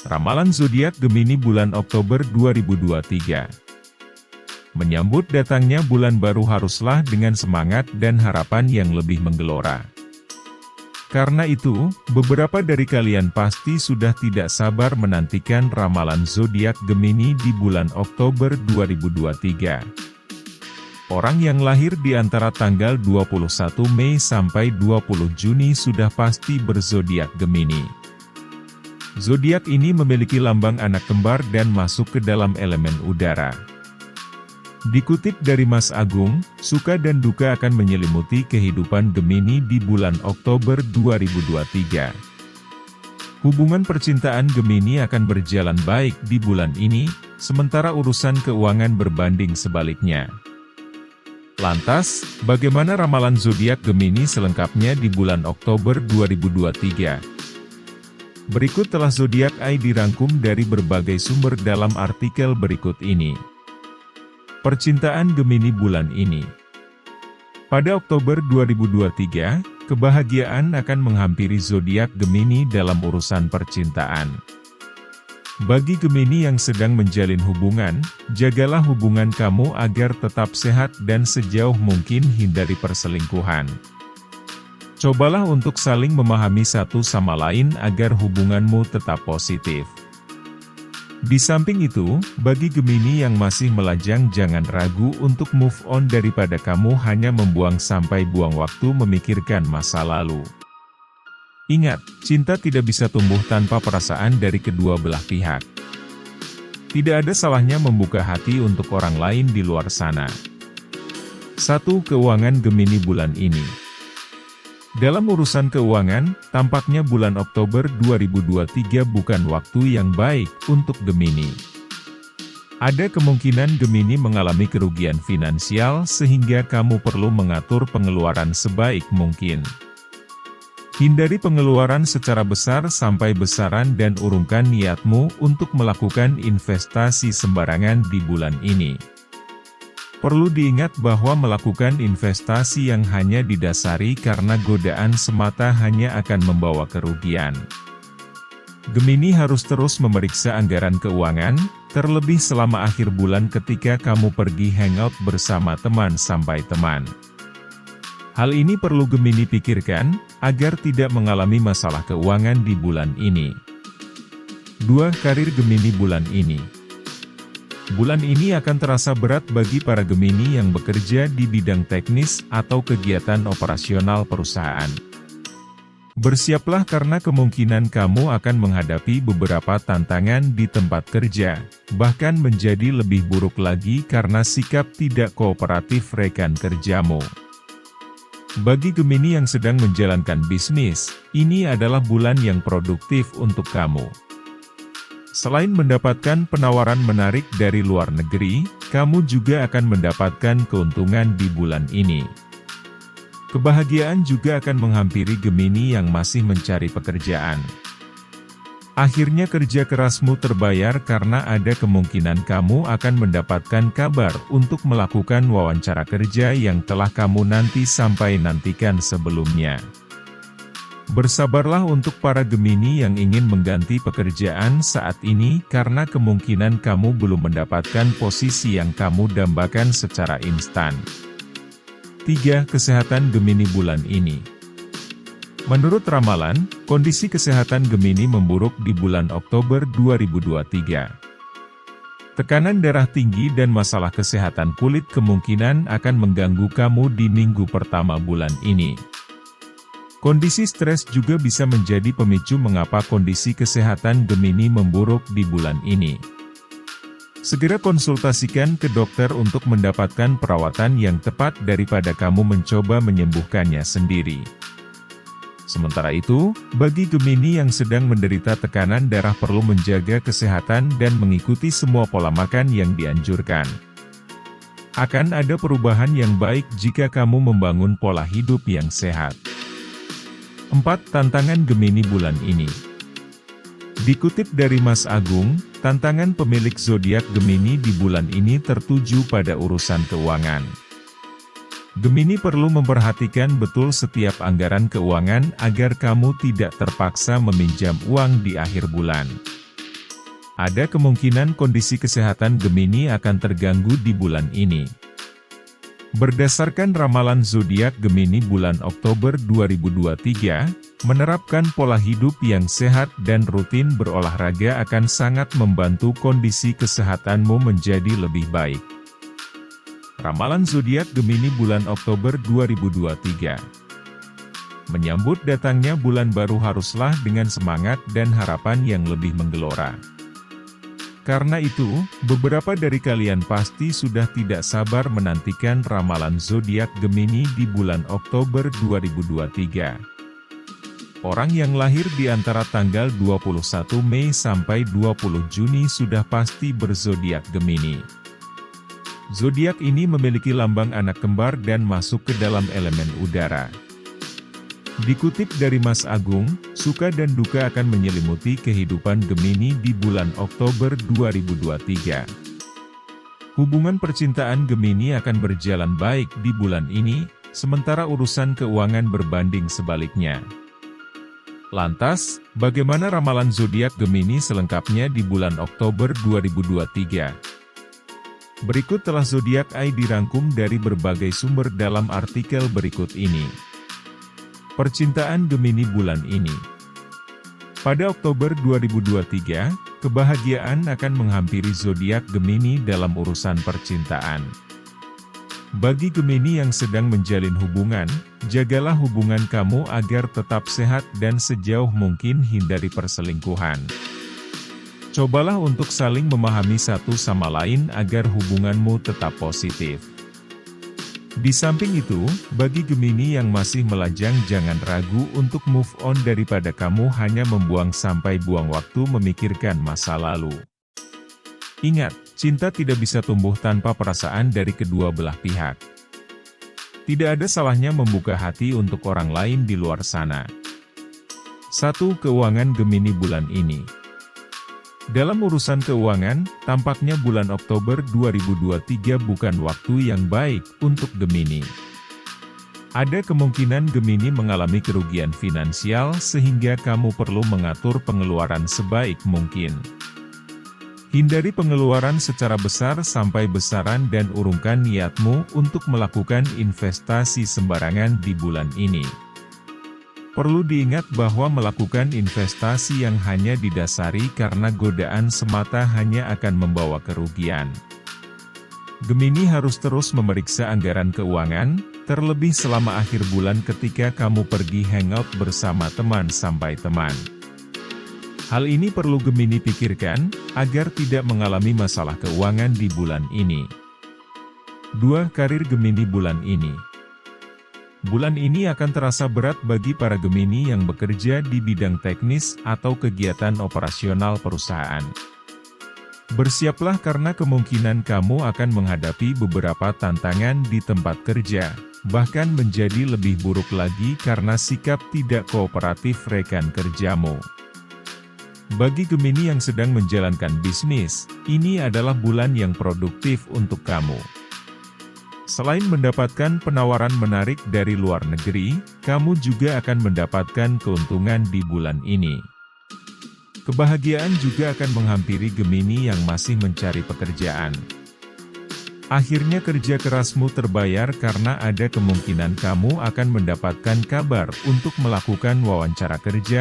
Ramalan zodiak Gemini bulan Oktober 2023. Menyambut datangnya bulan baru haruslah dengan semangat dan harapan yang lebih menggelora. Karena itu, beberapa dari kalian pasti sudah tidak sabar menantikan ramalan zodiak Gemini di bulan Oktober 2023. Orang yang lahir di antara tanggal 21 Mei sampai 20 Juni sudah pasti berzodiak Gemini. Zodiak ini memiliki lambang anak kembar dan masuk ke dalam elemen udara. Dikutip dari Mas Agung, suka dan duka akan menyelimuti kehidupan Gemini di bulan Oktober 2023. Hubungan percintaan Gemini akan berjalan baik di bulan ini, sementara urusan keuangan berbanding sebaliknya. Lantas, bagaimana ramalan zodiak Gemini selengkapnya di bulan Oktober 2023? Berikut telah zodiak AI dirangkum dari berbagai sumber dalam artikel berikut ini. Percintaan Gemini bulan ini. Pada Oktober 2023, kebahagiaan akan menghampiri zodiak Gemini dalam urusan percintaan. Bagi Gemini yang sedang menjalin hubungan, jagalah hubungan kamu agar tetap sehat dan sejauh mungkin hindari perselingkuhan. Cobalah untuk saling memahami satu sama lain agar hubunganmu tetap positif. Di samping itu, bagi Gemini yang masih melajang jangan ragu untuk move on daripada kamu hanya membuang sampai buang waktu memikirkan masa lalu. Ingat, cinta tidak bisa tumbuh tanpa perasaan dari kedua belah pihak. Tidak ada salahnya membuka hati untuk orang lain di luar sana. 1. Keuangan Gemini bulan ini. Dalam urusan keuangan, tampaknya bulan Oktober 2023 bukan waktu yang baik untuk Gemini. Ada kemungkinan Gemini mengalami kerugian finansial sehingga kamu perlu mengatur pengeluaran sebaik mungkin. Hindari pengeluaran secara besar sampai besaran dan urungkan niatmu untuk melakukan investasi sembarangan di bulan ini. Perlu diingat bahwa melakukan investasi yang hanya didasari karena godaan semata hanya akan membawa kerugian. Gemini harus terus memeriksa anggaran keuangan, terlebih selama akhir bulan ketika kamu pergi hangout bersama teman sampai teman. Hal ini perlu Gemini pikirkan, agar tidak mengalami masalah keuangan di bulan ini. 2. Karir Gemini bulan ini. Bulan ini akan terasa berat bagi para Gemini yang bekerja di bidang teknis atau kegiatan operasional perusahaan. Bersiaplah karena kemungkinan kamu akan menghadapi beberapa tantangan di tempat kerja, bahkan menjadi lebih buruk lagi karena sikap tidak kooperatif rekan kerjamu. Bagi Gemini yang sedang menjalankan bisnis, ini adalah bulan yang produktif untuk kamu. Selain mendapatkan penawaran menarik dari luar negeri, kamu juga akan mendapatkan keuntungan di bulan ini. Kebahagiaan juga akan menghampiri Gemini yang masih mencari pekerjaan. Akhirnya kerja kerasmu terbayar karena ada kemungkinan kamu akan mendapatkan kabar untuk melakukan wawancara kerja yang telah kamu nantikan sebelumnya. Bersabarlah untuk para Gemini yang ingin mengganti pekerjaan saat ini karena kemungkinan kamu belum mendapatkan posisi yang kamu dambakan secara instan. 3. Kesehatan Gemini bulan ini. Menurut ramalan, kondisi kesehatan Gemini memburuk di bulan Oktober 2023. Tekanan darah tinggi dan masalah kesehatan kulit kemungkinan akan mengganggu kamu di minggu pertama bulan ini. Kondisi stres juga bisa menjadi pemicu mengapa kondisi kesehatan Gemini memburuk di bulan ini. Segera konsultasikan ke dokter untuk mendapatkan perawatan yang tepat daripada kamu mencoba menyembuhkannya sendiri. Sementara itu, bagi Gemini yang sedang menderita tekanan darah perlu menjaga kesehatan dan mengikuti semua pola makan yang dianjurkan. Akan ada perubahan yang baik jika kamu membangun pola hidup yang sehat. 4. Tantangan Gemini bulan ini. Dikutip dari Mas Agung, tantangan pemilik zodiak Gemini di bulan ini tertuju pada urusan keuangan. Gemini perlu memperhatikan betul setiap anggaran keuangan agar kamu tidak terpaksa meminjam uang di akhir bulan. Ada kemungkinan kondisi kesehatan Gemini akan terganggu di bulan ini. Berdasarkan ramalan zodiak Gemini bulan Oktober 2023, menerapkan pola hidup yang sehat dan rutin berolahraga akan sangat membantu kondisi kesehatanmu menjadi lebih baik. Ramalan zodiak Gemini bulan Oktober 2023. Menyambut datangnya bulan baru haruslah dengan semangat dan harapan yang lebih menggelora. Karena itu, beberapa dari kalian pasti sudah tidak sabar menantikan ramalan zodiak Gemini di bulan Oktober 2023. Orang yang lahir di antara tanggal 21 Mei sampai 20 Juni sudah pasti berzodiak Gemini. Zodiak ini memiliki lambang anak kembar dan masuk ke dalam elemen udara. Dikutip dari Mas Agung, suka dan duka akan menyelimuti kehidupan Gemini di bulan Oktober 2023. Hubungan percintaan Gemini akan berjalan baik di bulan ini, sementara urusan keuangan berbanding sebaliknya. Lantas, bagaimana ramalan zodiak Gemini selengkapnya di bulan Oktober 2023? Berikut telah zodiak AI dirangkum dari berbagai sumber dalam artikel berikut ini. Percintaan Gemini bulan ini. Pada Oktober 2023, kebahagiaan akan menghampiri zodiak Gemini dalam urusan percintaan. Bagi Gemini yang sedang menjalin hubungan, jagalah hubungan kamu agar tetap sehat dan sejauh mungkin hindari perselingkuhan. Cobalah untuk saling memahami satu sama lain agar hubunganmu tetap positif. Di samping itu, bagi Gemini yang masih melajang jangan ragu untuk move on daripada kamu hanya membuang sampai buang waktu memikirkan masa lalu. Ingat, cinta tidak bisa tumbuh tanpa perasaan dari kedua belah pihak. Tidak ada salahnya membuka hati untuk orang lain di luar sana. 1. Keuangan Gemini bulan ini. Dalam urusan keuangan, tampaknya bulan Oktober 2023 bukan waktu yang baik untuk Gemini. Ada kemungkinan Gemini mengalami kerugian finansial sehingga kamu perlu mengatur pengeluaran sebaik mungkin. Hindari pengeluaran secara besar sampai besaran dan urungkan niatmu untuk melakukan investasi sembarangan di bulan ini. Perlu diingat bahwa melakukan investasi yang hanya didasari karena godaan semata hanya akan membawa kerugian. Gemini harus terus memeriksa anggaran keuangan, terlebih selama akhir bulan ketika kamu pergi hangout bersama teman sampai teman. Hal ini perlu Gemini pikirkan, agar tidak mengalami masalah keuangan di bulan ini. 2. Karir Gemini bulan ini. Bulan ini akan terasa berat bagi para Gemini yang bekerja di bidang teknis atau kegiatan operasional perusahaan. Bersiaplah karena kemungkinan kamu akan menghadapi beberapa tantangan di tempat kerja, bahkan menjadi lebih buruk lagi karena sikap tidak kooperatif rekan kerjamu. Bagi Gemini yang sedang menjalankan bisnis, ini adalah bulan yang produktif untuk kamu. Selain mendapatkan penawaran menarik dari luar negeri, kamu juga akan mendapatkan keuntungan di bulan ini. Kebahagiaan juga akan menghampiri Gemini yang masih mencari pekerjaan. Akhirnya kerja kerasmu terbayar karena ada kemungkinan kamu akan mendapatkan kabar untuk melakukan wawancara kerja